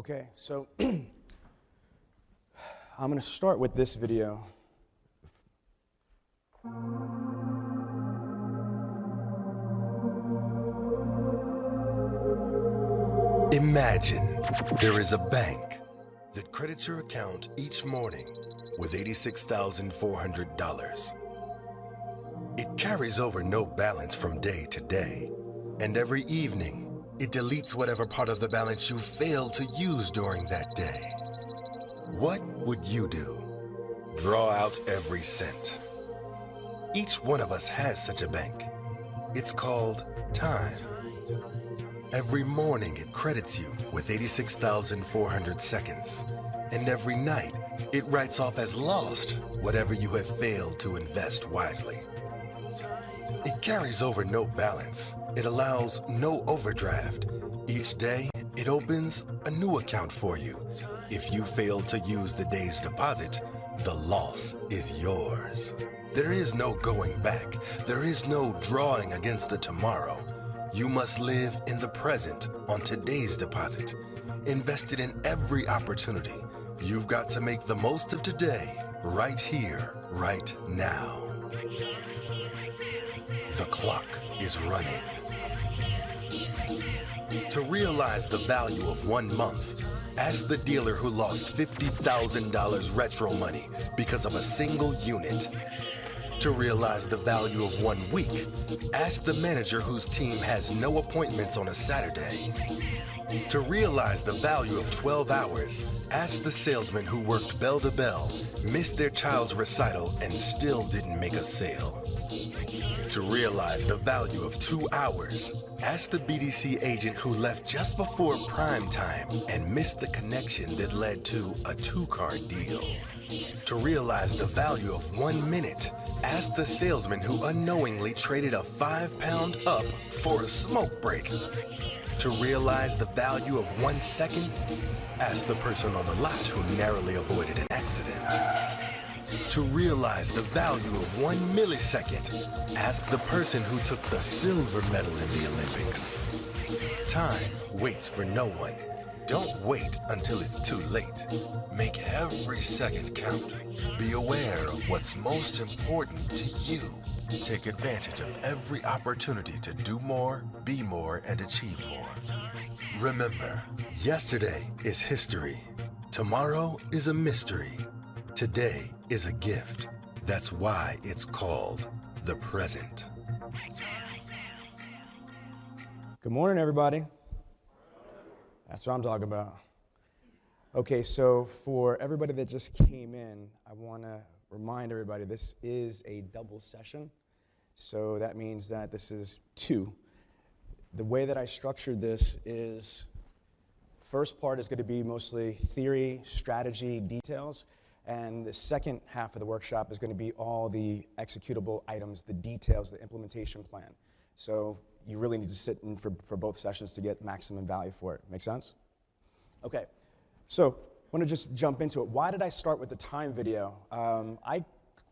Okay, so I'm going to start with this video. Imagine there is a bank that credits your account each morning with $86,400. It carries over no balance from day to day, and every evening, it deletes whatever part of the balance you failed to use during that day. What would you do? Draw out every cent. Each one of us has such a bank. It's called time. Every morning it credits you with 86,400 seconds, and every night it writes off as lost whatever you have failed to invest wisely. It carries over no balance. It allows no overdraft. Each day it opens a new account for you. If you fail to use the day's deposit, the loss is yours. There is no going back. There is no drawing against the tomorrow. You must live in the present on today's deposit, invested in every opportunity. You've got to make the most of today, right here, right now. The clock is running. To realize the value of 1 month, ask the dealer who lost $50,000 retro money because of a single unit. To realize the value of 1 week, ask the manager whose team has no appointments on a Saturday. To realize the value of 12 hours, ask the salesman who worked bell to bell, missed their child's recital, and still didn't make a sale. To realize the value of 2 hours, ask the BDC agent who left just before prime time and missed the connection that led to a 2-car deal. To realize the value of 1 minute, ask the salesman who unknowingly traded a 5-pound up for a smoke break. To realize the value of 1 second, ask the person on the lot who narrowly avoided an accident. To realize the value of 1 millisecond, ask the person who took the silver medal in the Olympics. Time waits for no one. Don't wait until it's too late. Make every second count. Be aware of what's most important to you. Take advantage of every opportunity to do more, be more, and achieve more. Remember, yesterday is history. Tomorrow is a mystery. Today is a gift. That's why it's called the present. Good morning, everybody. That's what I'm talking about. Okay, so for everybody that just came in, I want to remind everybody this is a double session. So that means that this is 2. The way that I structured this is, first part is going to be mostly theory, strategy, details, and the second half of the workshop is going to be all the executable items, the details, the implementation plan. So you really need to sit in for both sessions to get maximum value for it. Make sense? Okay, so I want to just jump into it. Why did I start with the time video?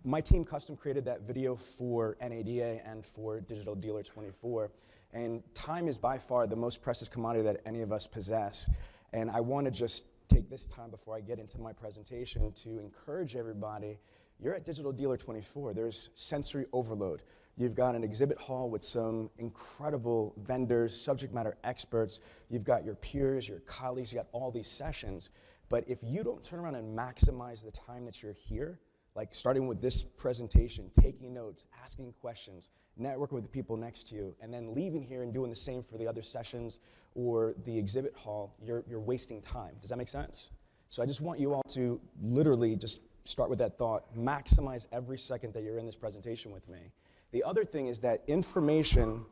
My team custom created that video for NADA and for Digital Dealer 24, and time is by far the most precious commodity that any of us possess. And I want to just take this time before I get into my presentation to encourage everybody. You're at Digital Dealer 24. There's sensory overload. You've got an exhibit hall with some incredible vendors, subject matter experts. You've got your peers, your colleagues, you got all these sessions. But if you don't turn around and maximize the time that you're here, like starting with this presentation, taking notes, asking questions, networking with the people next to you, and then leaving here and doing the same for the other sessions or the exhibit hall, you're wasting time. Does that make sense? So I just want you all to literally just start with that thought, maximize every second that you're in this presentation with me. The other thing is that information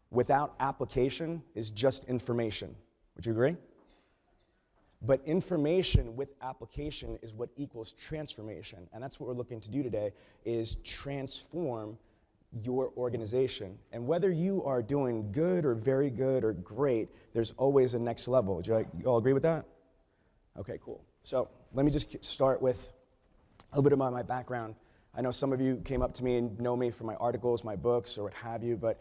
without application is just information. Would you agree? But information with application is what equals transformation. And that's what we're looking to do today, is transform your organization. And whether you are doing good or very good or great, there's always a next level. Do you all agree with that? Okay, cool. So let me just start with a little bit about my background. I know some of you came up to me and know me from my articles, my books, or what have you, but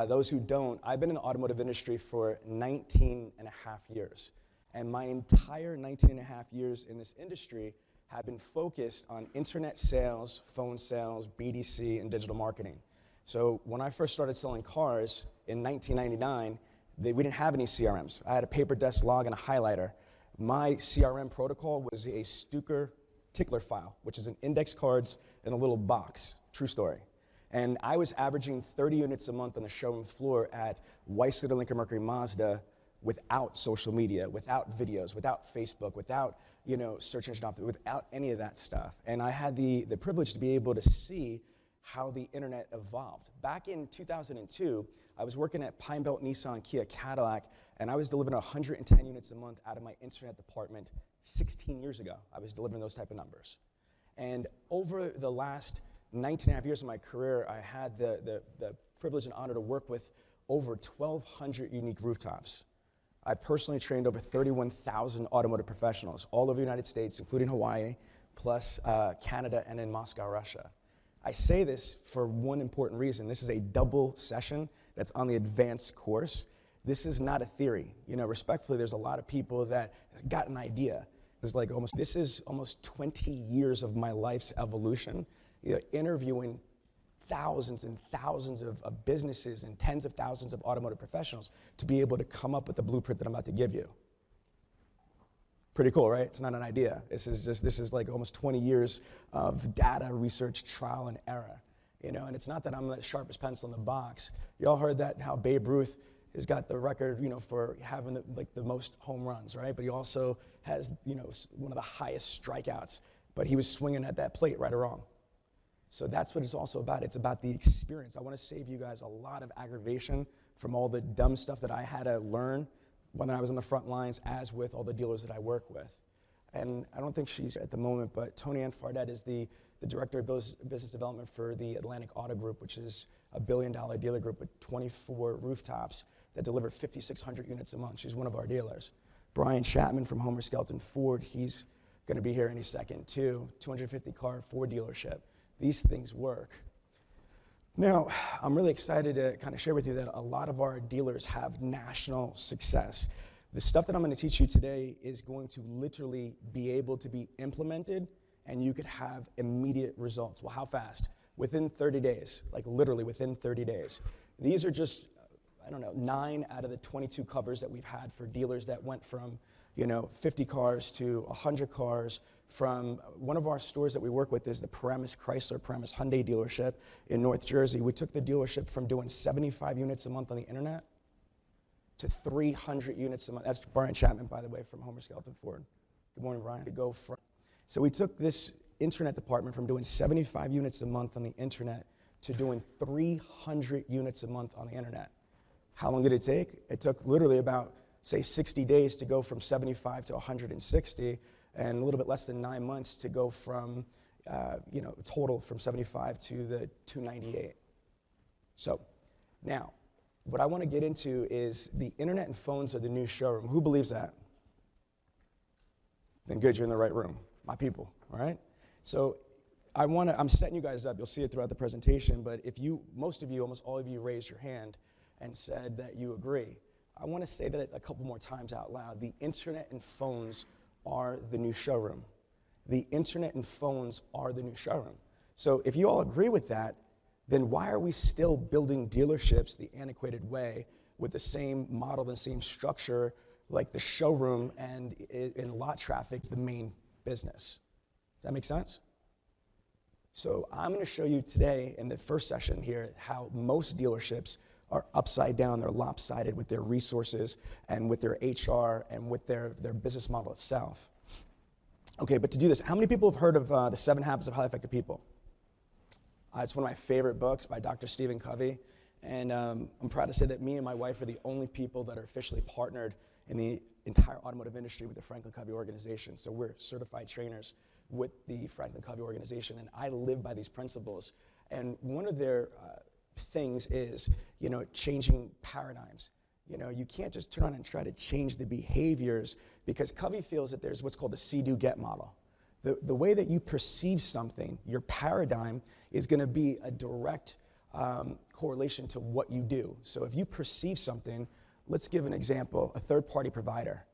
those who don't, I've been in the automotive industry for 19 and a half years. And my entire 19 and a half years in this industry have been focused on internet sales, phone sales, BDC, and digital marketing. So when I first started selling cars in 1999, we didn't have any CRMs. I had a paper desk log and a highlighter. My CRM protocol was a Stuker tickler file, which is an index cards in a little box, true story. And I was averaging 30 units a month on the showroom floor at Weisslieder, Lincoln Mercury, Mazda, without social media, without videos, without Facebook, without search engine optimization, without any of that stuff. And I had the privilege to be able to see how the internet evolved. Back in 2002, I was working at Pine Belt Nissan Kia Cadillac, and I was delivering 110 units a month out of my internet department 16 years ago. I was delivering those type of numbers. And over the last 19 and a half years of my career, I had the privilege and honor to work with over 1,200 unique rooftops. I personally trained over 31,000 automotive professionals all over the United States, including Hawaii, plus Canada and in Moscow, Russia. I say this for one important reason. This is a double session that's on the advanced course. This is not a theory. Respectfully, there's a lot of people that got an idea. This is almost 20 years of my life's evolution, interviewing thousands and thousands of businesses and tens of thousands of automotive professionals to be able to come up with the blueprint that I'm about to give you. Pretty cool, right? It's not an idea. This is like almost 20 years of data, research, trial, and error. And it's not that I'm the sharpest pencil in the box. You all heard that how Babe Ruth has got the record, for having the most home runs, right? But he also has, one of the highest strikeouts. But he was swinging at that plate, right or wrong. So that's what it's also about. It's about the experience. I want to save you guys a lot of aggravation from all the dumb stuff that I had to learn when I was on the front lines, as with all the dealers that I work with. And I don't think she's at the moment, but Tony Ann Fardet is the director of business development for the Atlantic Auto Group, which is a $1 billion dealer group with 24 rooftops that deliver 5,600 units a month. She's one of our dealers. Brian Chapman from Homer Skelton Ford, he's going to be here any second too. 250 car Ford dealership. These things work. Now, I'm really excited to kind of share with you that a lot of our dealers have national success. The stuff that I'm going to teach you today is going to literally be able to be implemented, and you could have immediate results. Well, how fast? Within 30 days, like literally within 30 days. These are just, 9 out of the 22 covers that we've had for dealers that went from 50 cars to 100 cars. From one of our stores that we work with is the Paramus Chrysler, Paramus Hyundai dealership in North Jersey. We took the dealership from doing 75 units a month on the internet to 300 units a month. That's Brian Chapman, by the way, from Homer Skelton Ford. Good morning, Brian. So we took this internet department from doing 75 units a month on the internet to doing 300 units a month on the internet. How long did it take? It took literally about, say, 60 days to go from 75 to 160, and a little bit less than 9 months to go from, total from 75 to the 298. So now, what I want to get into is the internet and phones are the new showroom. Who believes that? Then good, you're in the right room. My people, all right? So I'm setting you guys up. You'll see it throughout the presentation, but if most of you, almost all of you raised your hand and said that you agree, I want to say that a couple more times out loud. The internet and phones are the new showroom. The internet and phones are the new showroom. So if you all agree with that, then why are we still building dealerships the antiquated way with the same model, the same structure, like the showroom and in lot traffic, the main business? Does that make sense? So I'm going to show you today in the first session here how most dealerships are upside down, they're lopsided with their resources and with their HR and with their business model itself. Okay, but to do this, how many people have heard of The 7 Habits of Highly Effective People? It's one of my favorite books by Dr. Stephen Covey, and I'm proud to say that me and my wife are the only people that are officially partnered in the entire automotive industry with the Franklin Covey organization. So we're certified trainers with the Franklin Covey organization, and I live by these principles. And one of their things is, changing paradigms. You can't just turn on and try to change the behaviors, because Covey feels that there's what's called the see-do-get model. The way that you perceive something, your paradigm, is going to be a direct correlation to what you do. So if you perceive something, let's give an example, a third-party provider.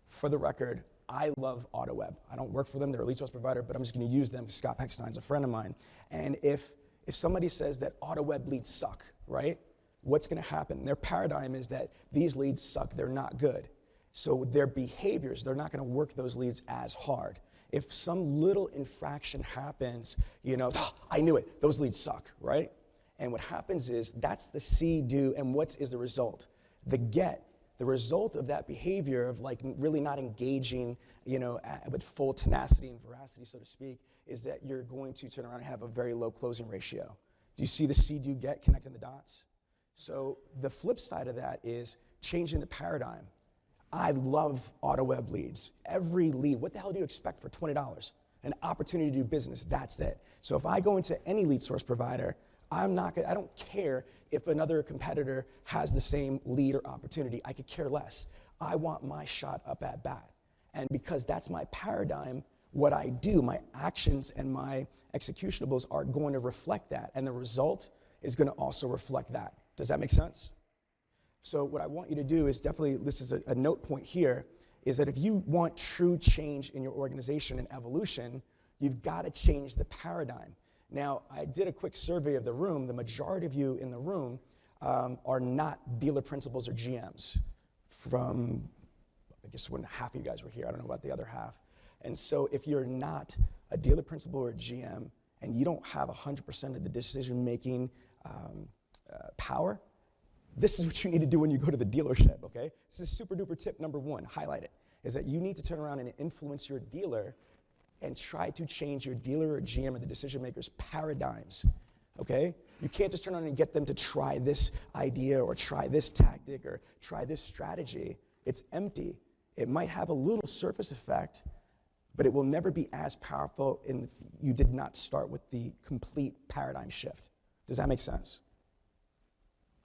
For the record, I love AutoWeb. I don't work for them, they're a lead source provider, but I'm just gonna use them because Scott Peckstein's a friend of mine. And if somebody says that AutoWeb leads suck, right? What's gonna happen? Their paradigm is that these leads suck, they're not good. So their behaviors, they're not gonna work those leads as hard. If some little infraction happens, I knew it, those leads suck, right? And what happens is, that's the see, do, and what is the result? The get. The result of that behavior of like really not engaging, with full tenacity and veracity, so to speak, is that you're going to turn around and have a very low closing ratio. Do you see the see, do, get connecting the dots? So the flip side of that is changing the paradigm. I love AutoWeb leads. Every lead, what the hell do you expect for $20? An opportunity to do business, that's it. So if I go into any lead source provider, I don't care if another competitor has the same lead or opportunity. I could care less. I want my shot up at bat. And because that's my paradigm, what I do, my actions and my executables are going to reflect that. And the result is going to also reflect that. Does that make sense? So what I want you to do is definitely, this is a note point here, is that if you want true change in your organization and evolution, you've got to change the paradigm. Now, I did a quick survey of the room. The majority of you in the room are not dealer principals or GMs. From, I guess when half of you guys were here, I don't know about the other half. And so if you're not a dealer principal or a GM, and you don't have 100% of the decision-making power, this is what you need to do when you go to the dealership, okay? This is super duper tip number one, highlight it, is that you need to turn around and influence your dealer and try to change your dealer or GM or the decision maker's paradigms, okay? You can't just turn around and get them to try this idea or try this tactic or try this strategy. It's empty. It might have a little surface effect, but it will never be as powerful if you did not start with the complete paradigm shift. Does that make sense?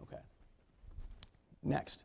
Okay. Next.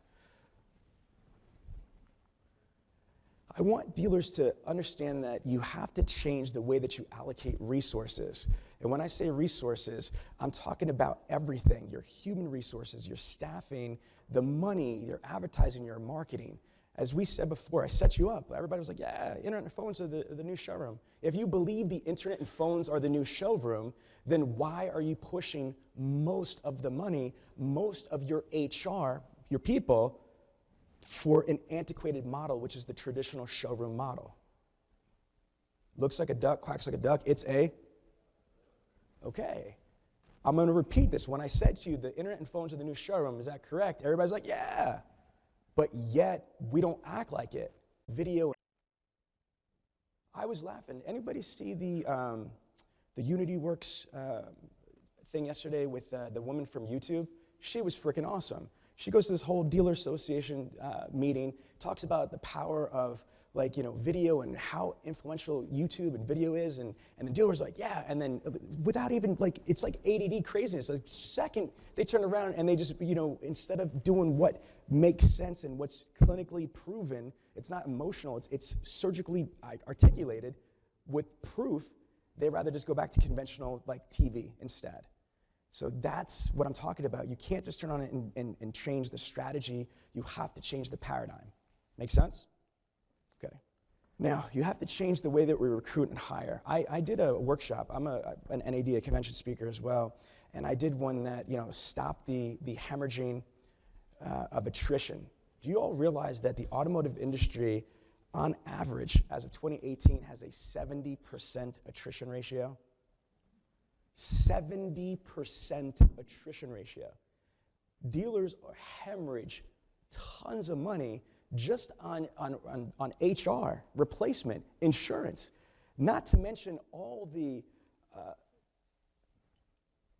I want dealers to understand that you have to change the way that you allocate resources. And when I say resources, I'm talking about everything, your human resources, your staffing, the money, your advertising, your marketing. As we said before, I set you up. Everybody was like, yeah, internet and phones are the new showroom. If you believe the internet and phones are the new showroom, then why are you pushing most of the money, most of your HR, your people, for an antiquated model, which is the traditional showroom model? Looks like a duck, quacks like a duck. It's a, okay. I'm going to repeat this. When I said to you, the internet and phones are the new showroom, is that correct? Everybody's like, yeah. But yet, we don't act like it. Video. I was laughing. Anybody see the UnityWorks thing yesterday with the woman from YouTube? She was freaking awesome. She goes to this whole dealer association meeting, talks about the power of video and how influential YouTube and video is, and the dealer's like, yeah, and then without even it's like ADD craziness. The second they turn around and they just, instead of doing what makes sense and what's clinically proven, it's not emotional, it's surgically articulated with proof, they rather just go back to conventional TV instead. So that's what I'm talking about. You can't just turn on it and change the strategy. You have to change the paradigm. Make sense? Okay. Now, you have to change the way that we recruit and hire. I did a workshop. I'm an NAD, a convention speaker as well, and I did one that, stopped the hemorrhaging of attrition. Do you all realize that the automotive industry, on average, as of 2018, has a 70% attrition ratio? 70% attrition ratio. Dealers hemorrhage tons of money just on HR, replacement, insurance, not to mention all the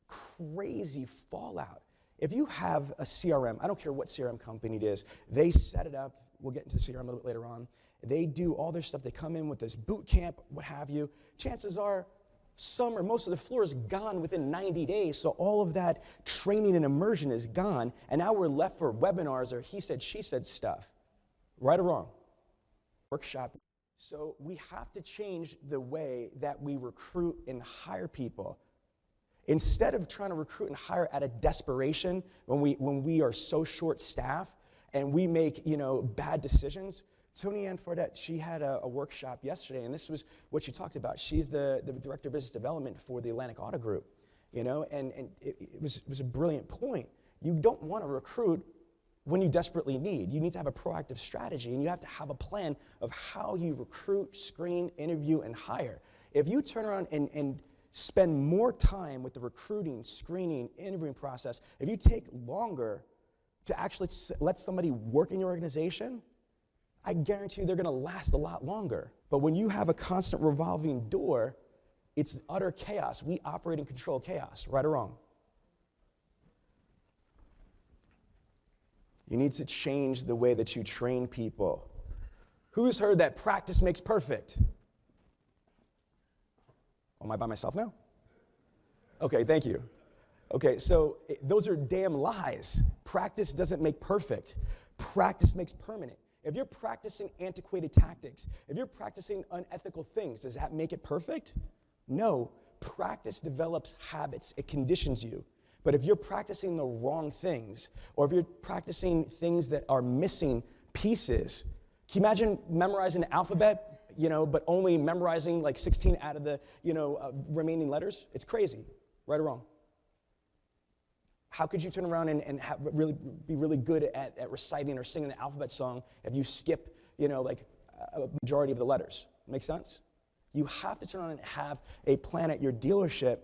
crazy fallout. If you have a CRM, I don't care what CRM company it is, they set it up. We'll get into the CRM a little bit later on. They do all their stuff. They come in with this boot camp, what have you. Chances are some or most of the floor is gone within 90 days, so all of that training and immersion is gone, and now we're left for webinars or he said, she said stuff. Right or wrong? Workshop. So we have to change the way that we recruit and hire people. Instead of trying to recruit and hire out of desperation when we are so short-staffed and we make bad decisions, Tony Ann Fardette, she had a workshop yesterday, and this was what she talked about. She's the Director of Business Development for the Atlantic Auto Group, you know, and it was a brilliant point. You don't want to recruit when you desperately need. You need to have a proactive strategy, and you have to have a plan of how you recruit, screen, interview, and hire. If you turn around and spend more time with the recruiting, screening, interviewing process, if you take longer to actually let somebody work in your organization, I guarantee you they're gonna last a lot longer. But when you have a constant revolving door, it's utter chaos. We operate in controlled chaos, right or wrong. You need to change the way that you train people. Who's heard that practice makes perfect? Am I by myself now? Okay, thank you. Okay, so those are damn lies. Practice doesn't make perfect. Practice makes permanent. If you're practicing antiquated tactics, if you're practicing unethical things, does that make it perfect? No. Practice develops habits. It conditions you. But if you're practicing the wrong things, or if you're practicing things that are missing pieces, can you imagine memorizing the alphabet, you know, but only memorizing like 16 out of the, you know, remaining letters? It's crazy, right or wrong? How could you turn around and be really good at reciting or singing the alphabet song if you skip, you know, like a majority of the letters? Make sense? You have to turn around and have a plan at your dealership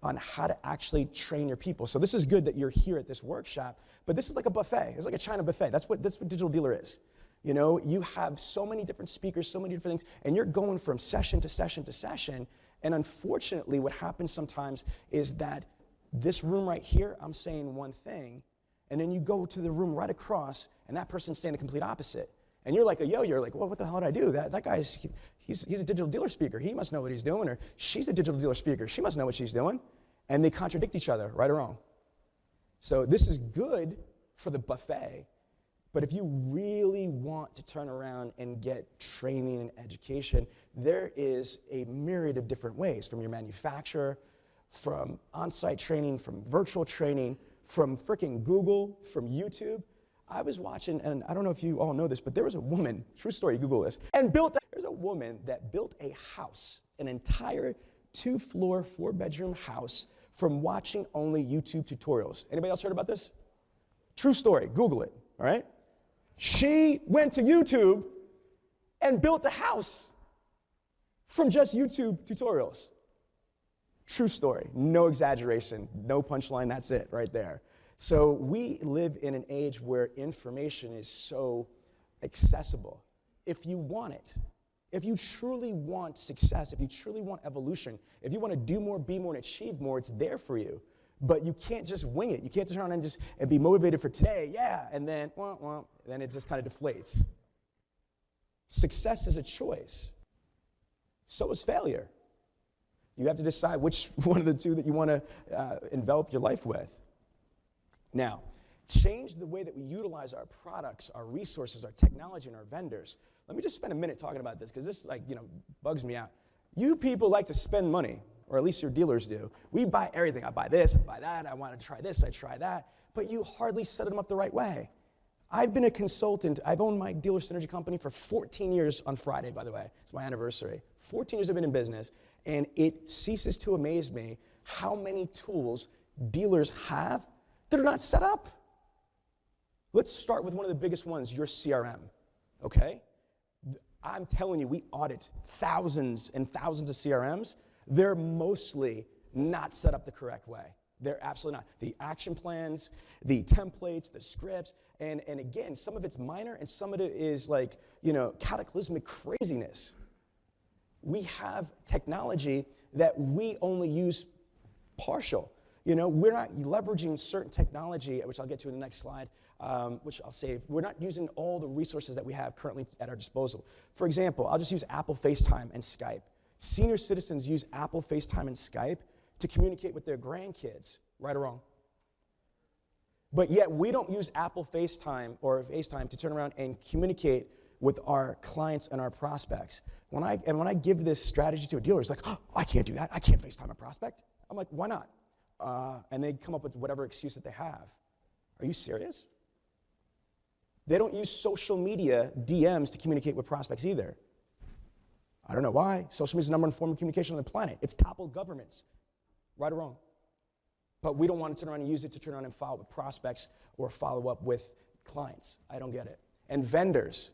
on how to actually train your people. So this is good that you're here at this workshop, but this is like a buffet. It's like a China buffet. That's what Digital Dealer is. You know, you have so many different speakers, so many different things, and you're going from session to session to session, and unfortunately what happens sometimes is that this room right here, I'm saying one thing, and then you go to the room right across, and that person's saying the complete opposite. And you're like a yo, you're like, well, what the hell did I do? That guy's, he's a digital dealer speaker. He must know what he's doing. Or she's a digital dealer speaker. She must know what she's doing. And they contradict each other, right or wrong. So this is good for the buffet, but if you really want to turn around and get training and education, there is a myriad of different ways, from your manufacturer, from on-site training, from virtual training, from frickin' Google, from YouTube. I was watching, and I don't know if you all know this, but there was a woman, true story, Google this, and there's a woman that built a house, an entire 2-floor, 4-bedroom house from watching only YouTube tutorials. Anybody else heard about this? True story, Google it, all right? She went to YouTube and built a house from just YouTube tutorials. True story, no exaggeration, no punchline, that's it right there. So we live in an age where information is so accessible. If you want it, if you truly want success, if you truly want evolution, if you want to do more, be more, and achieve more, it's there for you. But you can't just wing it. You can't just turn around and be motivated for today, yeah, and then, then it just kind of deflates. Success is a choice. So is failure. You have to decide which one of the two that you want to envelop your life with. Now, change the way that we utilize our products, our resources, our technology, and our vendors. Let me just spend a minute talking about this, because this, like, you know, bugs me out. You people like to spend money, or at least your dealers do. We buy everything. I buy this, I buy that, I want to try this, I try that, but you hardly set them up the right way. I've been a consultant. I've owned my dealer synergy company for 14 years on Friday, by the way. It's my anniversary. 14 years I've been in business. And it ceases to amaze me how many tools dealers have that are not set up. Let's start with one of the biggest ones, your CRM, okay? I'm telling you, we audit thousands and thousands of CRMs. They're mostly not set up the correct way. They're absolutely not. The action plans, the templates, the scripts, and again, some of it's minor and some of it is like, you know, cataclysmic craziness. We have technology that we only use partial. You know, we're not leveraging certain technology, which I'll get to in the next slide, which I'll save. We're not using all the resources that we have currently at our disposal. For example, I'll just use Apple FaceTime and Skype. Senior citizens use Apple FaceTime and Skype to communicate with their grandkids, right or wrong? But yet we don't use Apple FaceTime or FaceTime to turn around and communicate with our clients and our prospects. When I give this strategy to a dealer, it's like, oh, I can't do that. I can't FaceTime a prospect. I'm like, why not? And they come up with whatever excuse that they have. Are you serious? They don't use social media DMs to communicate with prospects either. I don't know why. Social media is the number one form of communication on the planet. It's toppled governments, right or wrong. But we don't want to turn around and use it to turn around and follow up with prospects or follow up with clients. I don't get it. And vendors,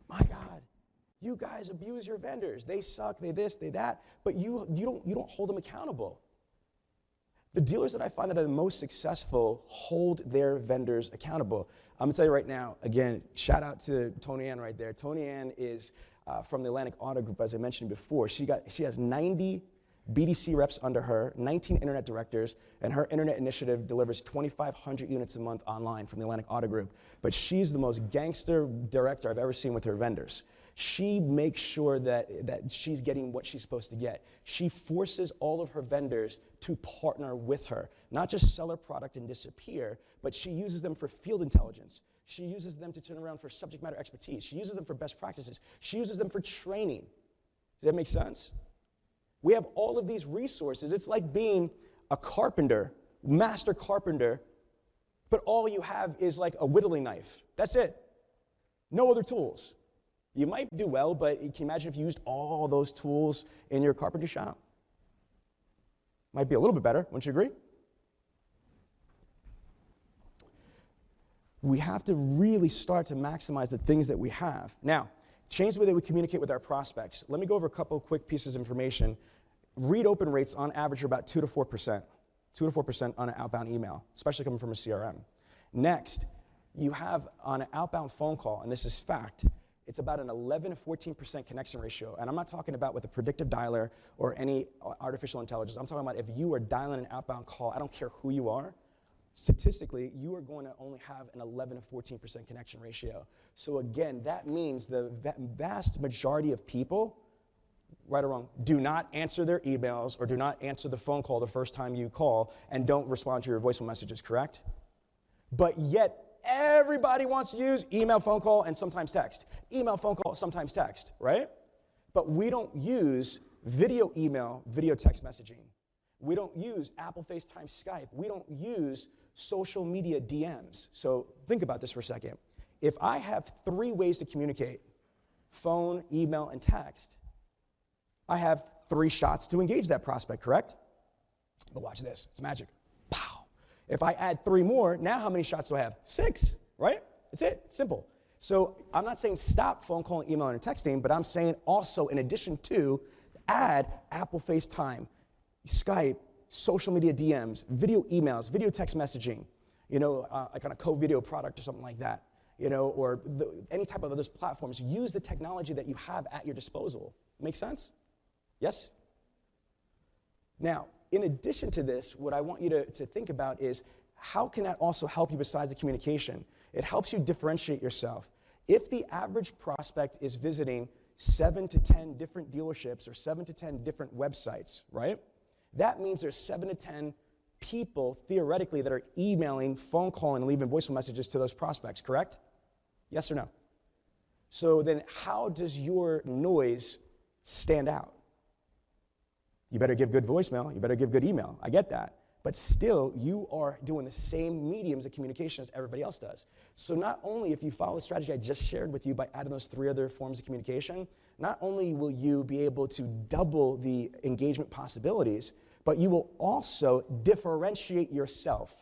my God, you guys abuse your vendors. They suck, they this, they that, but you don't hold them accountable. The dealers that I find that are the most successful hold their vendors accountable. I'm gonna tell you right now, again, shout out to Tony Ann right there. Tony Ann is from the Atlantic Auto Group, as I mentioned before. She has 90 BDC reps under her, 19 internet directors, and her internet initiative delivers 2,500 units a month online from the Atlantic Auto Group. But she's the most gangster director I've ever seen with her vendors. She makes sure that she's getting what she's supposed to get. She forces all of her vendors to partner with her, not just sell her product and disappear, but she uses them for field intelligence. She uses them to turn around for subject matter expertise. She uses them for best practices. She uses them for training. Does that make sense? We have all of these resources. It's like being a carpenter, master carpenter, but all you have is like a whittling knife. That's it. No other tools. You might do well, but can you imagine if you used all those tools in your carpentry shop? Might be a little bit better, wouldn't you agree? We have to really start to maximize the things that we have. Now, change the way that we communicate with our prospects. Let me go over a couple of quick pieces of information. Read open rates on average are about 2 to 4%. 2 to 4% on an outbound email, especially coming from a CRM. Next, you have on an outbound phone call, and this is fact, it's about an 11 to 14% connection ratio. And I'm not talking about with a predictive dialer or any artificial intelligence. I'm talking about if you are dialing an outbound call, I don't care who you are, statistically, you are going to only have an 11 to 14% connection ratio. So again, that means the vast majority of people, right or wrong, do not answer their emails or do not answer the phone call the first time you call and don't respond to your voicemail messages, correct? But yet, everybody wants to use email, phone call, and sometimes text. Email, phone call, sometimes text, right? But we don't use video email, video text messaging. We don't use Apple FaceTime, Skype. We don't use social media DMs. So think about this for a second. If I have 3 ways to communicate, phone, email, and text, I have 3 shots to engage that prospect, correct? But watch this, it's magic. Pow. If I add 3 more, now how many shots do I have? 6, right? That's it, simple. So I'm not saying stop phone calling, email, and texting, but I'm saying also in addition to add Apple FaceTime, Skype, social media DMs, video emails, video text messaging, like on a co-video product or something like that, or any type of other platforms. Use the technology that you have at your disposal. Make sense? Yes? Now, in addition to this, what I want you to think about is how can that also help you besides the communication? It helps you differentiate yourself. If the average prospect is visiting 7 to 10 different dealerships or 7 to 10 different websites, right? That means there's 7 to 10 people, theoretically, that are emailing, phone calling, and leaving voicemail messages to those prospects, correct? Yes or no? So then how does your noise stand out? You better give good voicemail, you better give good email. I get that. But still, you are doing the same mediums of communication as everybody else does. So not only if you follow the strategy I just shared with you by adding those 3 other forms of communication, not only will you be able to double the engagement possibilities, but you will also differentiate yourself.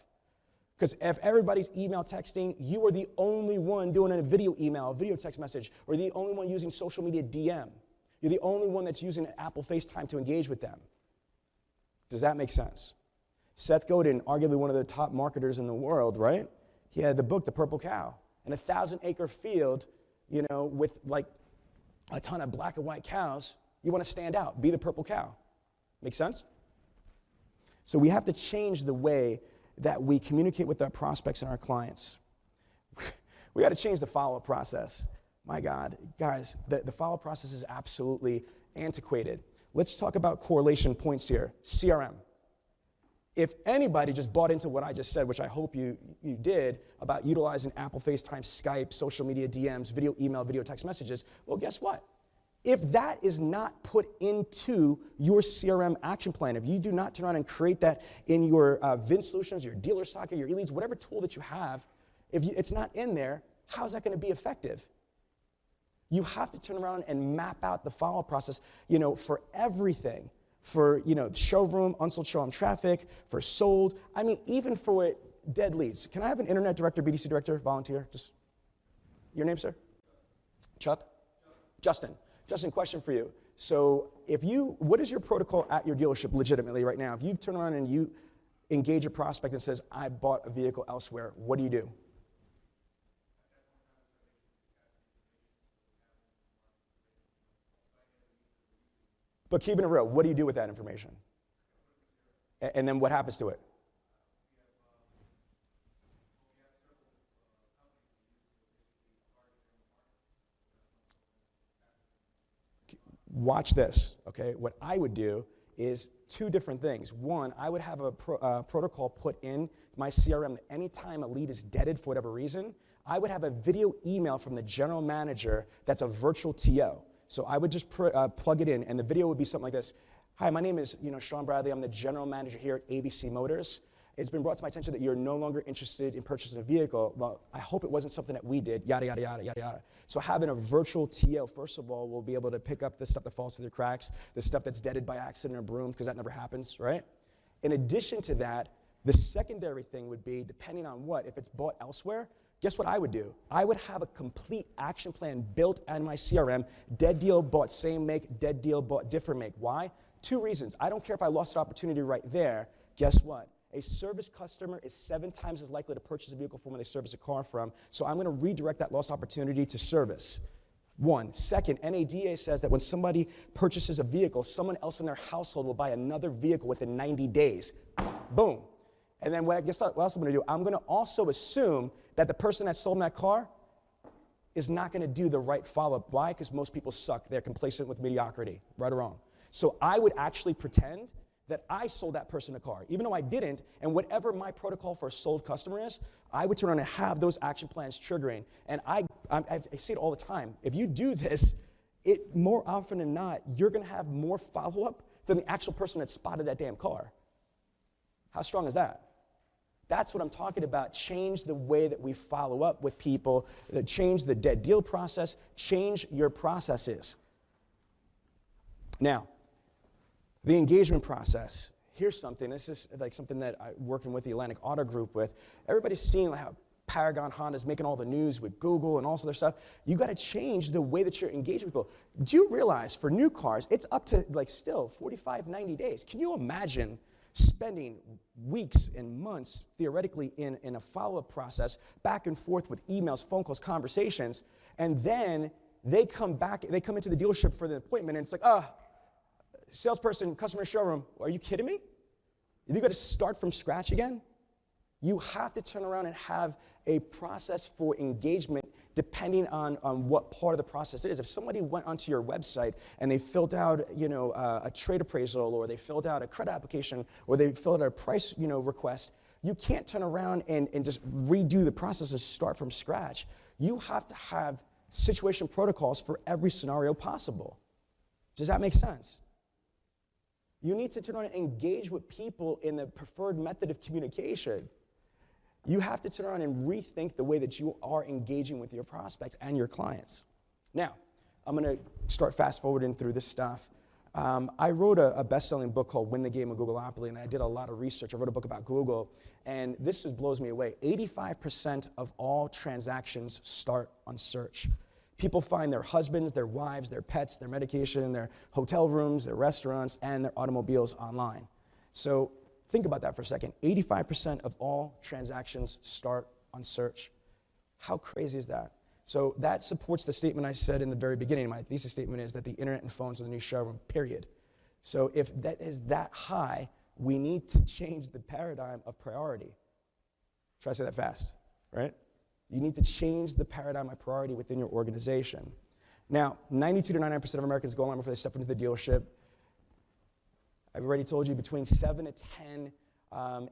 Because if everybody's email texting, you are the only one doing a video email, a video text message, or the only one using social media DM. You're the only one that's using Apple FaceTime to engage with them. Does that make sense? Seth Godin, arguably one of the top marketers in the world, right? He had the book, The Purple Cow, in a 1,000-acre field, with like a ton of black and white cows. You want to stand out, be the purple cow. Make sense? So we have to change the way that we communicate with our prospects and our clients. We got to change the follow-up process. My God, guys, the follow-up process is absolutely antiquated. Let's talk about correlation points here. CRM. If anybody just bought into what I just said, which I hope you did, about utilizing Apple FaceTime, Skype, social media DMs, video email, video text messages, well, guess what? If that is not put into your CRM action plan, if you do not turn around and create that in your VIN solutions, your dealer socket, your e-leads, whatever tool that you have, if it's not in there, how's that going to be effective? You have to turn around and map out the follow-up process, for everything. For, showroom, unsold showroom traffic, for sold. I mean, even for dead leads. Can I have an internet director, BDC director, volunteer? Just, your name, sir? Chuck? Justin. Justin, question for you. So what is your protocol at your dealership legitimately right now? If you turn around and you engage a prospect that says, I bought a vehicle elsewhere, what do you do? But keeping it real, what do you do with that information? And then what happens to it? Watch this, okay? What I would do is two different things. One, I would have a protocol put in my CRM that anytime a lead is deaded for whatever reason, I would have a video email from the general manager that's a virtual TO. So I would just plug it in, and the video would be something like this. Hi, my name is Sean Bradley. I'm the general manager here at ABC Motors. It's been brought to my attention that you're no longer interested in purchasing a vehicle. Well, I hope it wasn't something that we did, yada, yada, yada, yada, yada. So having a virtual TO, first of all, will be able to pick up the stuff that falls through the cracks, the stuff that's deaded by accident or broom, because that never happens, right? In addition to that, the secondary thing would be, depending on if it's bought elsewhere, guess what I would do? I would have a complete action plan built in my CRM, dead deal bought same make, dead deal bought different make. Why? Two reasons. I don't care if I lost an opportunity right there. Guess what? A service customer is 7 times as likely to purchase a vehicle from when they service a car from, so I'm going to redirect that lost opportunity to service. One. Second, NADA says that when somebody purchases a vehicle, someone else in their household will buy another vehicle within 90 days. Boom. And then what else I'm going to do? I'm going to also assume that the person that sold that car is not going to do the right follow-up. Why? Because most people suck. They're complacent with mediocrity, right or wrong. So I would actually pretend that I sold that person a car, even though I didn't, and whatever my protocol for a sold customer is, I would turn around and have those action plans triggering. And I see it all the time. If you do this, more often than not, you're going to have more follow-up than the actual person that spotted that damn car. How strong is that? That's what I'm talking about. Change the way that we follow up with people, change the dead deal process, change your processes. Now, the engagement process. Here's something. This is like something that I'm working with the Atlantic Auto Group with. Everybody's seeing how Paragon Honda's making all the news with Google and all this other stuff. You got to change the way that you're engaging with people. Do you realize for new cars, it's up to still 45, 90 days. Can you imagine spending weeks and months, theoretically, in a follow-up process, back and forth with emails, phone calls, conversations, and then they come into the dealership for the appointment, and it's like, salesperson, customer showroom, are you kidding me? You got to start from scratch again? You have to turn around and have a process for engagement depending on what part of the process it is. If somebody went onto your website and they filled out, a trade appraisal, or they filled out a credit application, or they filled out a price, request, you can't turn around and just redo the process and start from scratch. You have to have situation protocols for every scenario possible. Does that make sense? You need to turn around and engage with people in the preferred method of communication. You have to turn around and rethink the way that you are engaging with your prospects and your clients. Now, I'm going to start fast-forwarding through this stuff. I wrote a best-selling book called Win the Game of Googleopoly, and I did a lot of research. I wrote a book about Google, and this just blows me away. 85% of all transactions start on search. People find their husbands, their wives, their pets, their medication, their hotel rooms, their restaurants, and their automobiles online. So think about that for a second. 85% of all transactions start on search. How crazy is that? So that supports the statement I said in the very beginning. My thesis statement is that the internet and phones are the new showroom, period. So if that is that high, we need to change the paradigm of priority. Try to say that fast, right? You need to change the paradigm of priority within your organization. Now, 92 to 99% of Americans go online before they step into the dealership. I've already told you between 7 to 10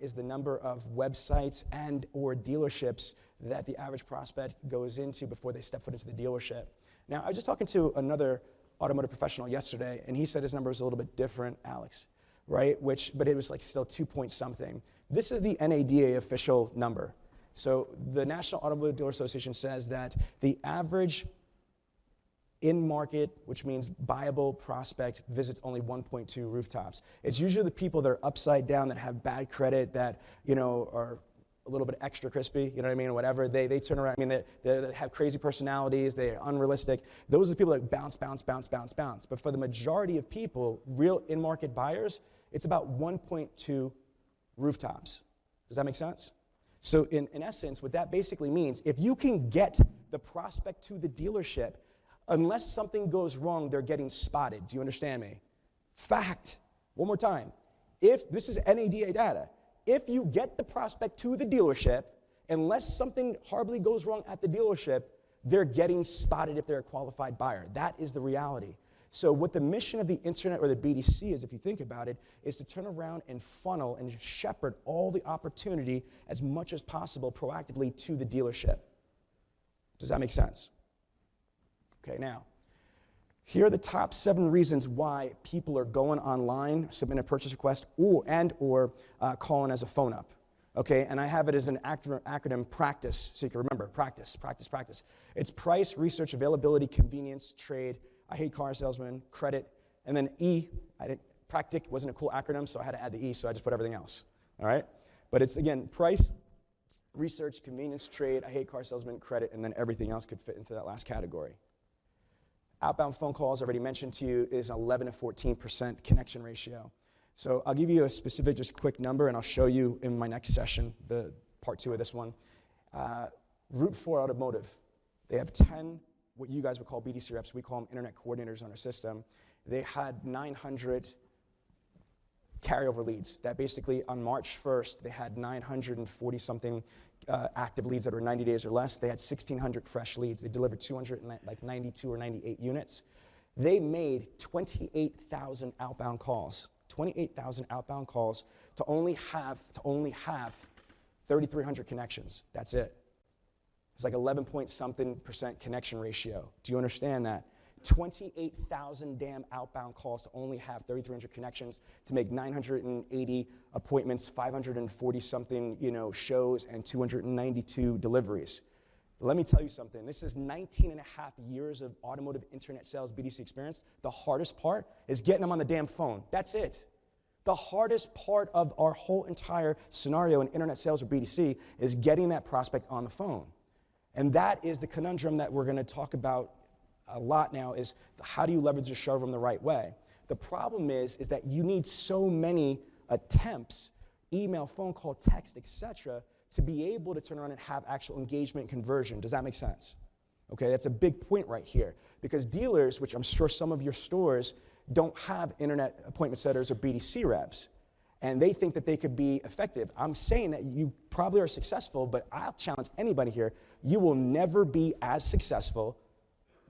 is the number of websites and or dealerships that the average prospect goes into before they step foot into the dealership. Now, I was just talking to another automotive professional yesterday, and he said his number was a little bit different, Alex, right? But it was still 2 point something. This is the NADA official number. So the National Automobile Dealer Association says that the average in-market, which means buyable prospect, visits only 1.2 rooftops. It's usually the people that are upside down, that have bad credit, that are a little bit extra crispy, you know what I mean, or whatever. They turn around, I mean, they have crazy personalities, they're unrealistic. Those are the people that bounce. But for the majority of people, real in-market buyers, it's about 1.2 rooftops. Does that make sense? So in essence, what that basically means, if you can get the prospect to the dealership, unless something goes wrong, they're getting spotted. Do you understand me? Fact. One more time. If this is NADA data, if you get the prospect to the dealership, unless something horribly goes wrong at the dealership, they're getting spotted if they're a qualified buyer. That is the reality. So what the mission of the internet or the BDC is, if you think about it, is to turn around and funnel and shepherd all the opportunity as much as possible proactively to the dealership. Does that make sense? Okay, now, here are the top 7 reasons why people are going online, submitting a purchase request, or calling as a phone up. Okay, and I have it as an acronym, PRACTICE, so you can remember, practice. It's price, research, availability, convenience, trade, I hate car salesmen, credit, and then E, practic wasn't a cool acronym, so I had to add the E, so I just put everything else, all right? But it's, again, price, research, convenience, trade, I hate car salesmen, credit, and then everything else could fit into that last category. Outbound phone calls, already mentioned to you, is 11 to 14% connection ratio. So I'll give you a specific, just quick number, and I'll show you in my next session, the part 2 of this one. Route 4 Automotive, they have 10, what you guys would call BDC reps, we call them internet coordinators on our system. They had 900 carryover leads. That basically, on March 1st, they had 940-something active leads that were 90 days or less. They had 1,600 fresh leads. They delivered 292 or 98 units. They made 28,000 outbound calls. 28,000 outbound calls to only have 3,300 connections. That's it. It's like 11-point-something% connection ratio. Do you understand that? 28,000 damn outbound calls to only have 3,300 connections to make 980 appointments, 540-something, shows, and 292 deliveries. Let me tell you something. This is 19 and a half years of automotive internet sales BDC experience. The hardest part is getting them on the damn phone. That's it. The hardest part of our whole entire scenario in internet sales or BDC is getting that prospect on the phone. And that is the conundrum that we're going to talk about a lot now, is how do you leverage the showroom the right way? The problem is that you need so many attempts, email, phone call, text, etc., to be able to turn around and have actual engagement and conversion. Does that make sense? Okay, that's a big point right here, because dealers, which I'm sure some of your stores don't have internet appointment setters or BDC reps, and they think that they could be effective. I'm saying that you probably are successful, but I'll challenge anybody here, you will never be as successful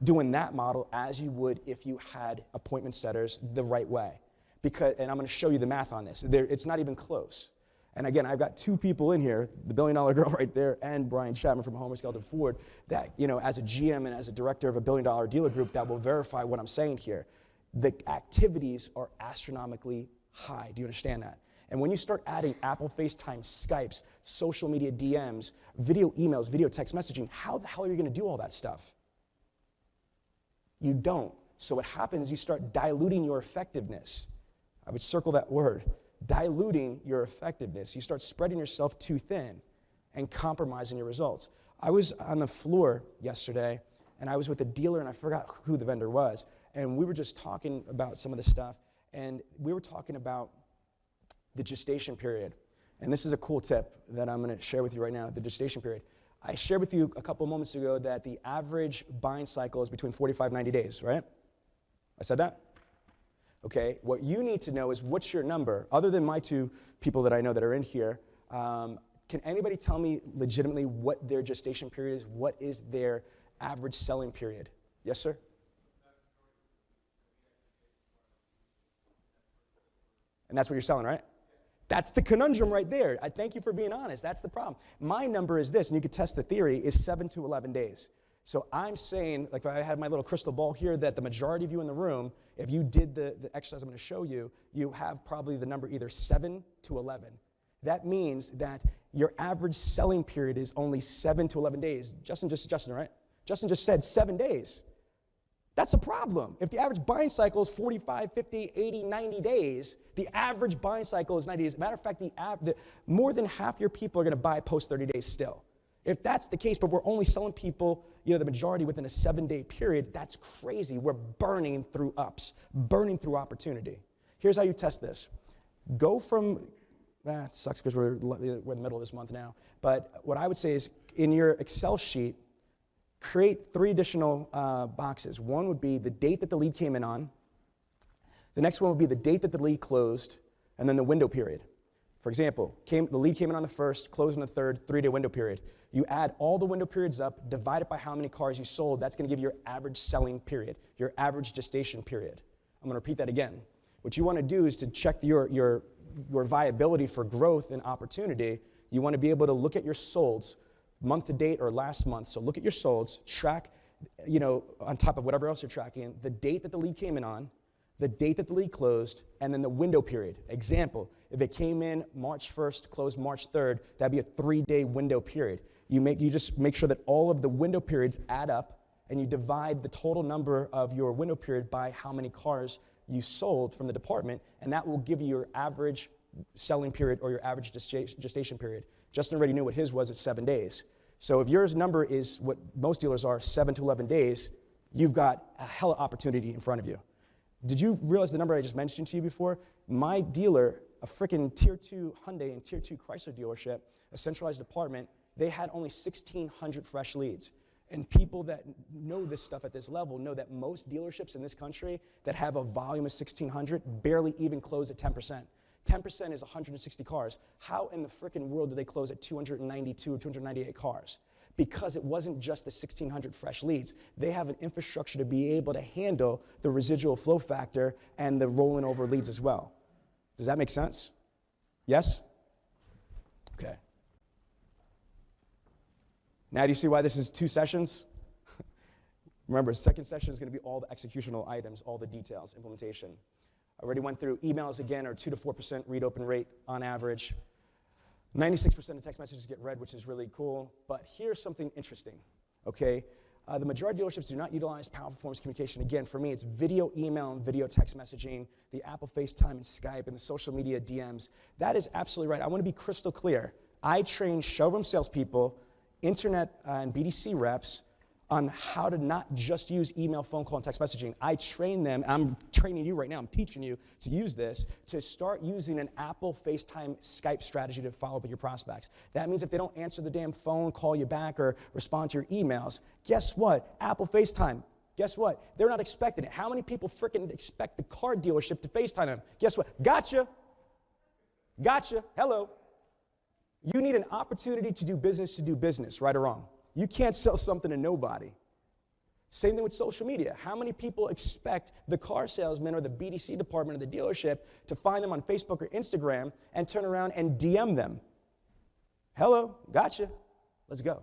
doing that model as you would if you had appointment setters the right way. And I'm going to show you the math on this. It's not even close. And again, I've got 2 people in here, the $1 billion girl right there and Brian Chapman from Homer Skelton Ford, that, as a GM and as a director of a $1 billion dealer group, that will verify what I'm saying here. The activities are astronomically high. Do you understand that? And when you start adding Apple FaceTime, Skypes, social media DMs, video emails, video text messaging, how the hell are you going to do all that stuff? You don't. So what happens is you start diluting your effectiveness. I would circle that word. Diluting your effectiveness. You start spreading yourself too thin and compromising your results. I was on the floor yesterday, and I was with a dealer, and I forgot who the vendor was, and we were just talking about some of the stuff, and we were talking about the gestation period. And this is a cool tip that I'm going to share with you right now, the gestation period. I shared with you a couple moments ago that the average buying cycle is between 45 and 90 days, right? I said that? Okay, what you need to know is what's your number, other than my 2 people that I know that are in here. Can anybody tell me legitimately what their gestation period is? What is their average selling period? Yes, sir? And that's what you're selling, right? That's the conundrum right there. I thank you for being honest. That's the problem. My number is this, and you could test the theory, is 7 to 11 days. So I'm saying, like if I had my little crystal ball here, that the majority of you in the room, if you did the exercise I'm going to show you, you have probably the number either 7 to 11. That means that your average selling period is only 7 to 11 days. Justin, right? Justin just said 7 days. That's a problem. If the average buying cycle is 45, 50, 80, 90 days, the average buying cycle is 90 days. Matter of fact, more than half your people are going to buy post 30 days still. If that's the case, but we're only selling people, the majority within a 7-day period, that's crazy. We're burning through ups, burning through opportunity. Here's how you test this. Go from, it sucks because we're in the middle of this month now, but what I would say is in your Excel sheet, create 3 additional boxes. One would be the date that the lead came in on. The next one would be the date that the lead closed, and then the window period. For example, the lead came in on the 1st, closed on the 3rd, 3-day window period. You add all the window periods up, divide it by how many cars you sold. That's going to give you your average selling period, your average gestation period. I'm going to repeat that again. What you want to do is to check your viability for growth and opportunity. You want to be able to look at your solds month to date or last month. So look at your solds, track, on top of whatever else you're tracking, the date that the lead came in on, the date that the lead closed, and then the window period. Example, if it came in March 1st, closed March 3rd, that'd be a 3-day window period. You just make sure that all of the window periods add up, and you divide the total number of your window period by how many cars you sold from the department, and that will give you your average selling period or your average gestation period. Justin already knew what his was at 7 days. So if yours number is what most dealers are, 7 to 11 days, you've got a hell of opportunity in front of you. Did you realize the number I just mentioned to you before? My dealer, a freaking Tier 2 Hyundai and Tier 2 Chrysler dealership, a centralized department, they had only 1,600 fresh leads. And people that know this stuff at this level know that most dealerships in this country that have a volume of 1,600 barely even close at 10%. 10% is 160 cars. How in the frickin' world did they close at 292 or 298 cars? Because it wasn't just the 1,600 fresh leads. They have an infrastructure to be able to handle the residual flow factor and the rolling over leads as well. Does that make sense? Yes? Okay. Now do you see why this is 2 sessions? Remember, second session is going to be all the executional items, all the details, implementation. I already went through emails again, are 2 to 4% read open rate on average. 96% of text messages get read, which is really cool. But here's something interesting, okay? The majority of dealerships do not utilize power performance communication. Again, for me, it's video, email, and video text messaging, the Apple FaceTime and Skype, and the social media DMs. That is absolutely right. I want to be crystal clear. I train showroom salespeople, internet and BDC reps, on how to not just use email, phone call, and text messaging. I train them, and I'm training you right now, I'm teaching you to use this, to start using an Apple FaceTime Skype strategy to follow up with your prospects. That means if they don't answer the damn phone, call you back, or respond to your emails, guess what? Apple FaceTime, guess what? They're not expecting it. How many people freaking expect the car dealership to FaceTime them? Guess what? Gotcha. Gotcha. Hello. You need an opportunity to do business, right or wrong. You can't sell something to nobody. Same thing with social media. How many people expect the car salesman or the BDC department of the dealership to find them on Facebook or Instagram and turn around and DM them? Hello, gotcha, let's go.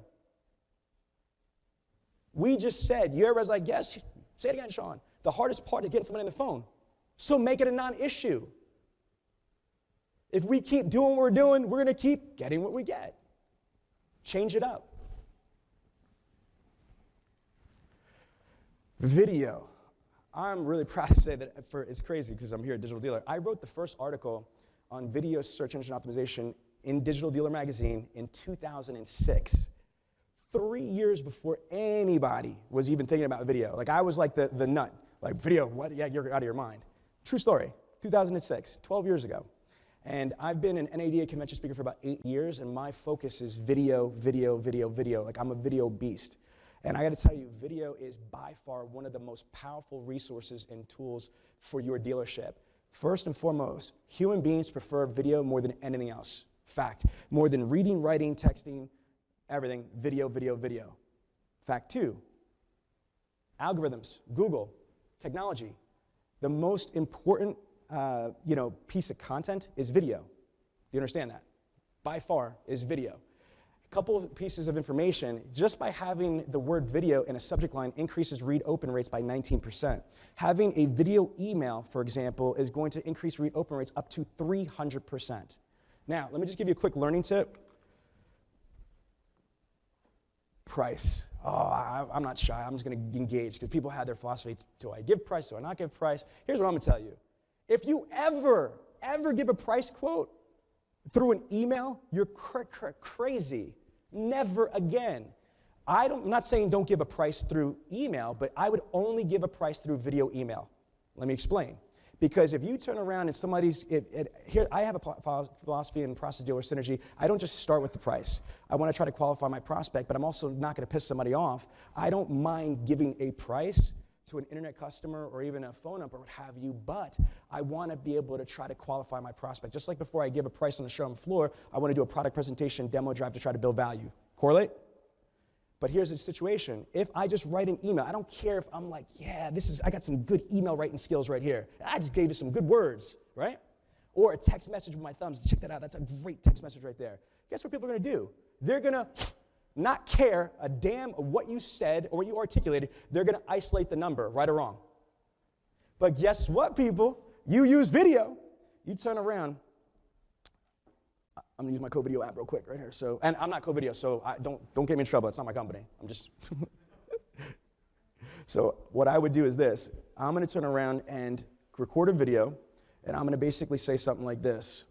We just said, everybody's like, yes, say it again, Sean. The hardest part is getting somebody on the phone. So make it a non-issue. If we keep doing what we're doing, we're going to keep getting what we get. Change it up. Video. I'm really proud to say that it's crazy because I'm here at Digital Dealer. I wrote the first article on video search engine optimization in Digital Dealer magazine in 2006. 3 years before anybody was even thinking about video. Like I was like the nut. Like video, what? Yeah, you're out of your mind. True story, 2006, 12 years ago. And I've been an NADA convention speaker for about 8 years, and my focus is video, video, video, video. Like I'm a video beast. And I got to tell you, video is by far one of the most powerful resources and tools for your dealership. First and foremost, human beings prefer video more than anything else. Fact. More than reading, writing, texting, everything, video, video, video. Fact 2, algorithms, Google, technology. The most important piece of content is video. Do you understand that? By far is video. A couple of pieces of information, just by having the word video in a subject line increases read open rates by 19%. Having a video email, for example, is going to increase read open rates up to 300%. Now, let me just give you a quick learning tip. price. Oh, I'm not shy. I'm just going to engage because people have their philosophy. Do I give price? Do I not give price? Here's what I'm going to tell you. If you ever give a price quote through an email, you're crazy. Never again. I'm not saying don't give a price through email, but I would only give a price through video email. Let me explain. Because if you turn around and somebody's, here, I have a philosophy in process dealer synergy. I don't just start with the price. I want to try to qualify my prospect, but I'm also not going to piss somebody off. I don't mind giving a price to an internet customer or even a phone number, what have you, but I want to be able to try to qualify my prospect. Just like before I give a price on the showroom floor, I want to do a product presentation, demo drive to try to build value. Correlate? But here's the situation. If I just write an email, I don't care if I'm like, yeah, I got some good email writing skills right here. I just gave you some good words, right? Or a text message with my thumbs. Check that out. That's a great text message right there. Guess what people are going to do? They're going to not care a damn of what you said or what you articulated. They're going to isolate the number, right or wrong. But guess what, people? You use video. You turn around. I'm gonna use my co-video app real quick right here. So, and I'm not co-video, so don't get me in trouble. It's not my company. I'm just. So what I would do is this. I'm gonna turn around and record a video, and I'm gonna basically say something like this.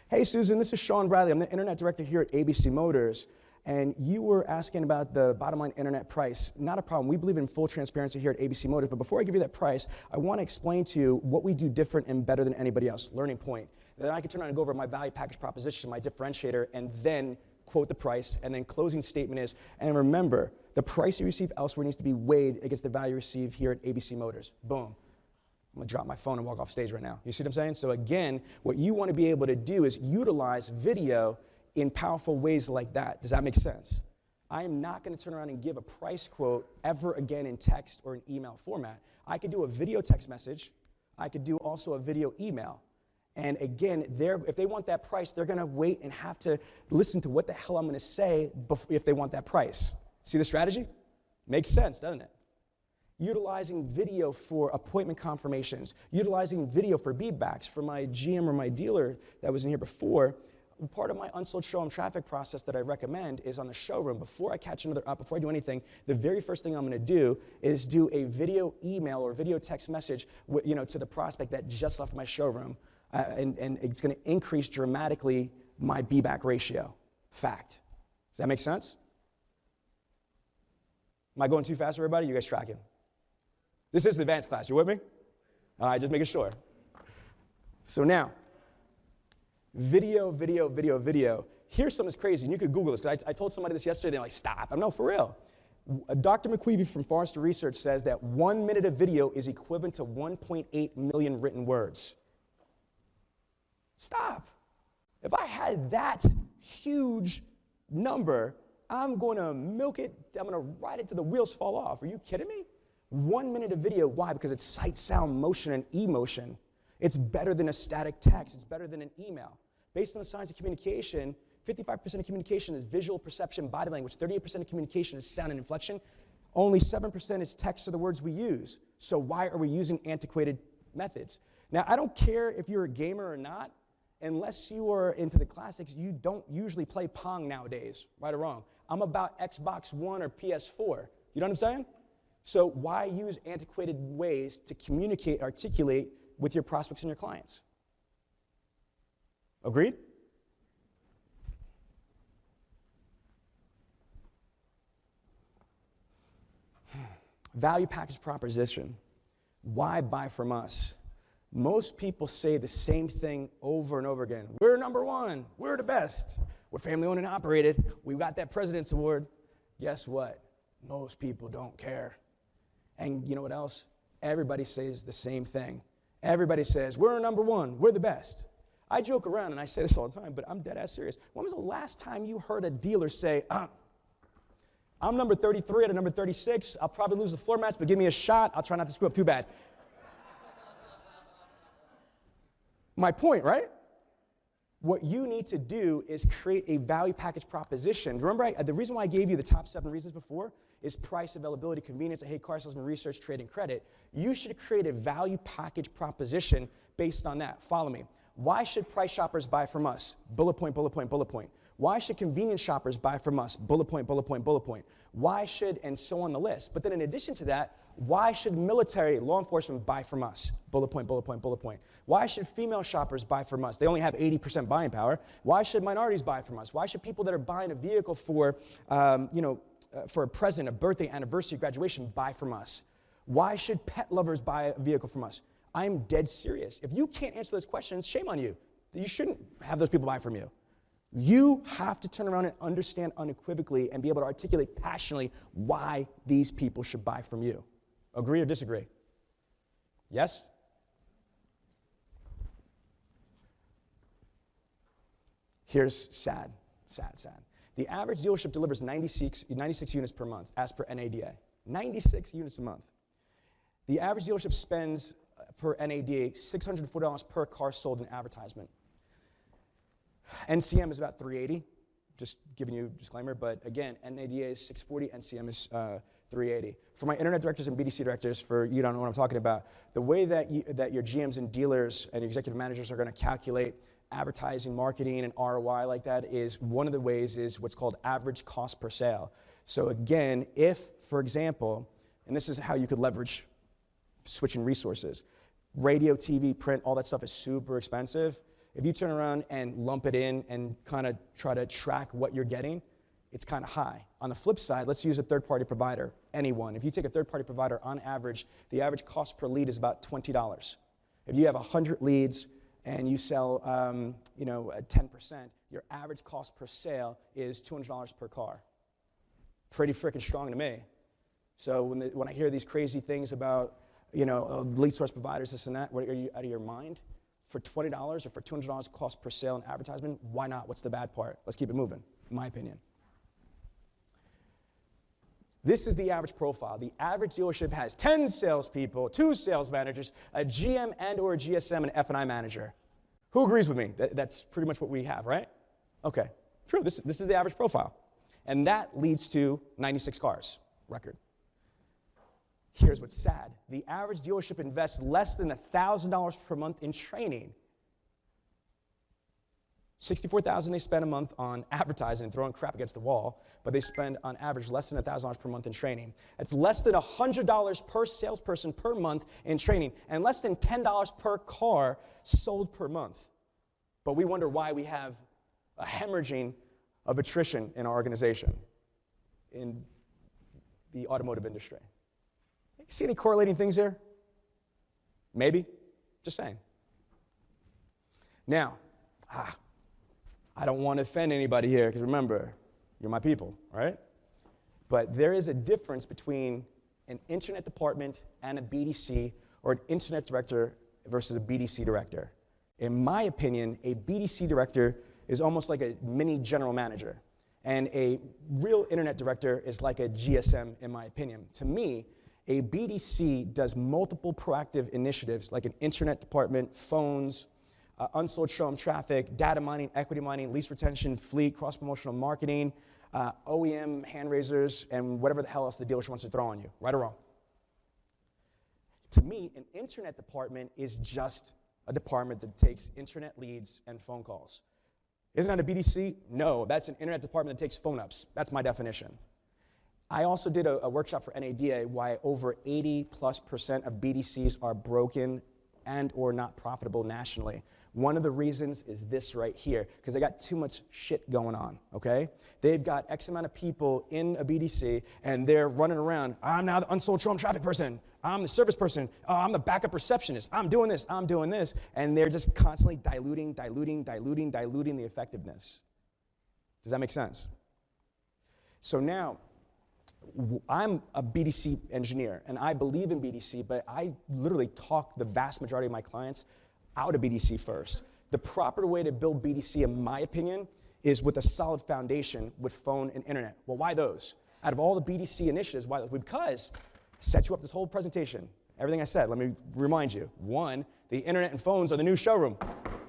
Hey, Susan, this is Sean Bradley. I'm the internet director here at ABC Motors. And you were asking about the bottom line internet price. Not a problem. We believe in full transparency here at ABC Motors. But before I give you that price, I want to explain to you what we do different and better than anybody else. Learning point. Then I can turn around and go over my value package proposition, my differentiator, and then quote the price. And then closing statement is, and remember, the price you receive elsewhere needs to be weighed against the value you receive here at ABC Motors. Boom. I'm going to drop my phone and walk off stage right now. You see what I'm saying? So again, what you want to be able to do is utilize video in powerful ways like that. Does that make sense? I am not going to turn around and give a price quote ever again in text or an email format. I could do a video text message. I could do also a video email. And again, if they want that price, they're going to wait and have to listen to what the hell I'm going to say if they want that price. See the strategy? Makes sense, doesn't it? Utilizing video for appointment confirmations, utilizing video for beatbacks. For my GM or my dealer that was in here before, part of my unsold showroom traffic process that I recommend is on the showroom. Before I catch another up, before I do anything, the very first thing I'm going to do is do a video email or video text message to the prospect that just left my showroom. And it's going to increase dramatically my beatback ratio. Fact. Does that make sense? Am I going too fast, everybody? You guys tracking? This is the advanced class. You with me? All right, just making sure. So now, video. Here's something that's crazy, and you could Google this, because I told somebody this yesterday, they're like, stop. I'm no, for real. Dr. McQueevy from Forrester Research says that 1 minute of video is equivalent to 1.8 million written words. Stop. If I had that huge number, I'm going to milk it. I'm going to ride it till the wheels fall off. Are you kidding me? 1 minute of video. Why? Because it's sight, sound, motion, and emotion. It's better than a static text. It's better than an email. Based on the science of communication, 55% of communication is visual perception, body language. 38% of communication is sound and inflection. Only 7% is text or the words we use. So why are we using antiquated methods? Now, I don't care if you're a gamer or not. Unless you are into the classics, you don't usually play Pong nowadays, right or wrong. I'm about Xbox One or PS4. You know what I'm saying? So why use antiquated ways to communicate, articulate with your prospects and your clients? Agreed? Value package proposition. Why buy from us? Most people say the same thing over and over again. We're number one. We're the best. We're family owned and operated. We got that President's Award. Guess what? Most people don't care. And you know what else? Everybody says the same thing. Everybody says, we're number one. We're the best. I joke around and I say this all the time, but I'm dead ass serious. When was the last time you heard a dealer say, I'm number 33 out of number 36. I'll probably lose the floor mats, but give me a shot. I'll try not to screw up too bad. My point, right? What you need to do is create a value package proposition. Remember, the reason why I gave you the top 7 reasons before is price, availability, convenience. I hate car salesman, research, trade, and credit. You should create a value package proposition based on that. Follow me. Why should price shoppers buy from us? Bullet point, bullet point, bullet point. Why should convenience shoppers buy from us? Bullet point, bullet point, bullet point. Why should, and so on the list. But then in addition to that, why should military, law enforcement buy from us? Bullet point, bullet point, bullet point. Why should female shoppers buy from us? They only have 80% buying power. Why should minorities buy from us? Why should people that are buying a vehicle for, for a present, a birthday, anniversary, graduation, buy from us? Why should pet lovers buy a vehicle from us? I'm dead serious. If you can't answer those questions, shame on you. You shouldn't have those people buy from you. You have to turn around and understand unequivocally and be able to articulate passionately why these people should buy from you. Agree or disagree? Yes? Here's sad. The average dealership delivers 96 units per month as per NADA. 96 units a month. The average dealership spends per NADA $640 per car sold in advertisement. NCM is about $380, just giving you a disclaimer, but again, NADA is $640, NCM is $380. For my internet directors and BDC directors, for you don't know what I'm talking about, the way that your GMs and dealers and executive managers are going to calculate advertising, marketing, and ROI like that is one of the ways is what's called average cost per sale. So again, if, for example, and this is how you could leverage switching resources, radio, TV, print, all that stuff is super expensive. If you turn around and lump it in and kind of try to track what you're getting, it's kind of high. On the flip side, let's use a third-party provider, anyone. If you take a third-party provider, on average, the average cost per lead is about $20. If you have 100 leads and you sell, 10%, your average cost per sale is $200 per car. Pretty freaking strong to me. So when I hear these crazy things about, lead source providers, this and that, what, are you out of your mind? For $20 or for $200 cost per sale in advertisement, why not? What's the bad part? Let's keep it moving, in my opinion. This is the average profile. The average dealership has 10 salespeople, 2 sales managers, a GM and or a GSM, and an F&I manager. Who agrees with me? That's pretty much what we have, right? Okay, true, this is the average profile. And that leads to 96 cars, record. Here's what's sad. The average dealership invests less than $1,000 per month in training. $64,000 they spend a month on advertising and throwing crap against the wall, but they spend on average less than $1,000 per month in training. It's less than $100 per salesperson per month in training, and less than $10 per car sold per month. But we wonder why we have a hemorrhaging of attrition in our organization, in the automotive industry. See any correlating things here? Maybe? Just saying. Now, I don't want to offend anybody here, because remember, you're my people, right? But there is a difference between an internet department and a BDC, or an internet director versus a BDC director. In my opinion, a BDC director is almost like a mini general manager, and a real internet director is like a GSM, in my opinion. To me, a BDC does multiple proactive initiatives like an internet department, phones, unsold showroom traffic, data mining, equity mining, lease retention, fleet, cross-promotional marketing, OEM hand raisers, and whatever the hell else the dealership wants to throw on you, right or wrong. To me, an internet department is just a department that takes internet leads and phone calls. Isn't that a BDC? No, that's an internet department that takes phone ups. That's my definition. I also did a workshop for NADA why over 80+% of BDCs are broken and or not profitable nationally. One of the reasons is this right here, because they got too much shit going on, okay? They've got X amount of people in a BDC, and they're running around. I'm now the unsold showroom traffic person. I'm the service person. Oh, I'm the backup receptionist. I'm doing this. And they're just constantly diluting the effectiveness. Does that make sense? So now, I'm a BDC engineer, and I believe in BDC, but I literally talk the vast majority of my clients out of BDC first. The proper way to build BDC, in my opinion, is with a solid foundation with phone and internet. Well, why those? Out of all the BDC initiatives, why those? Because I set you up this whole presentation. Everything I said, let me remind you. 1, the internet and phones are the new showroom.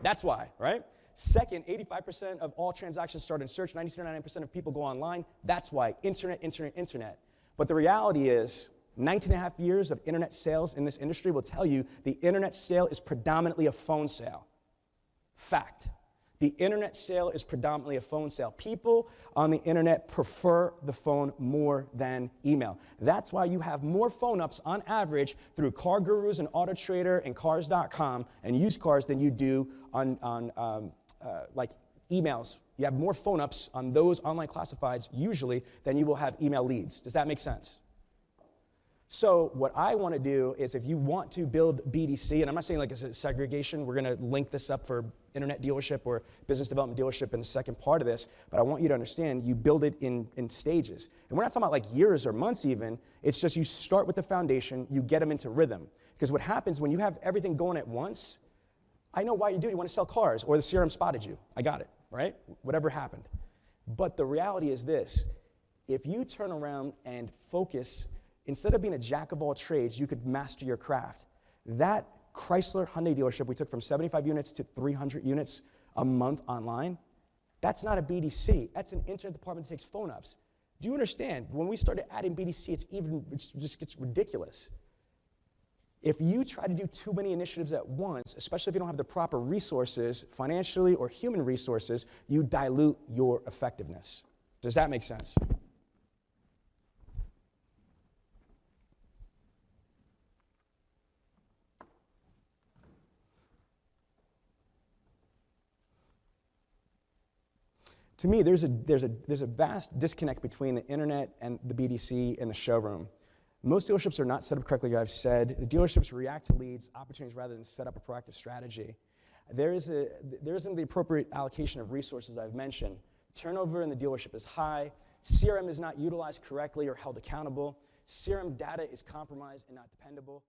That's why, right? Second, 85% of all transactions start in search, 99% of people go online. That's why, internet. But the reality is, 19.5 years of internet sales in this industry will tell you the internet sale is predominantly a phone sale. Fact. The internet sale is predominantly a phone sale. People on the internet prefer the phone more than email. That's why you have more phone ups on average through Car Gurus and Auto Trader and Cars.com and used cars than you do on like emails. You have more phone ups on those online classifieds usually than you will have email leads. Does that make sense? So what I want to do is, if you want to build BDC, and I'm not saying like it's a segregation, we're going to link this up for internet dealership or business development dealership in the second part of this, but I want you to understand you build it in stages. And we're not talking about like years or months even, it's just you start with the foundation, you get them into rhythm. Because what happens when you have everything going at once, I know why you do it, you want to sell cars, or the CRM spotted you, I got it, right? Whatever happened. But the reality is this, if you turn around and focus, instead of being a jack of all trades, you could master your craft. That Chrysler Hyundai dealership we took from 75 units to 300 units a month online, that's not a BDC. That's an internet department that takes phone ups. Do you understand? When we started adding BDC, it just gets ridiculous. If you try to do too many initiatives at once, especially if you don't have the proper resources, financially or human resources, you dilute your effectiveness. Does that make sense? To me, there's a vast disconnect between the internet and the BDC and the showroom. Most dealerships are not set up correctly, like I've said. The dealerships react to leads, opportunities, rather than set up a proactive strategy. There isn't the appropriate allocation of resources I've mentioned. Turnover in the dealership is high. CRM is not utilized correctly or held accountable. CRM data is compromised and not dependable.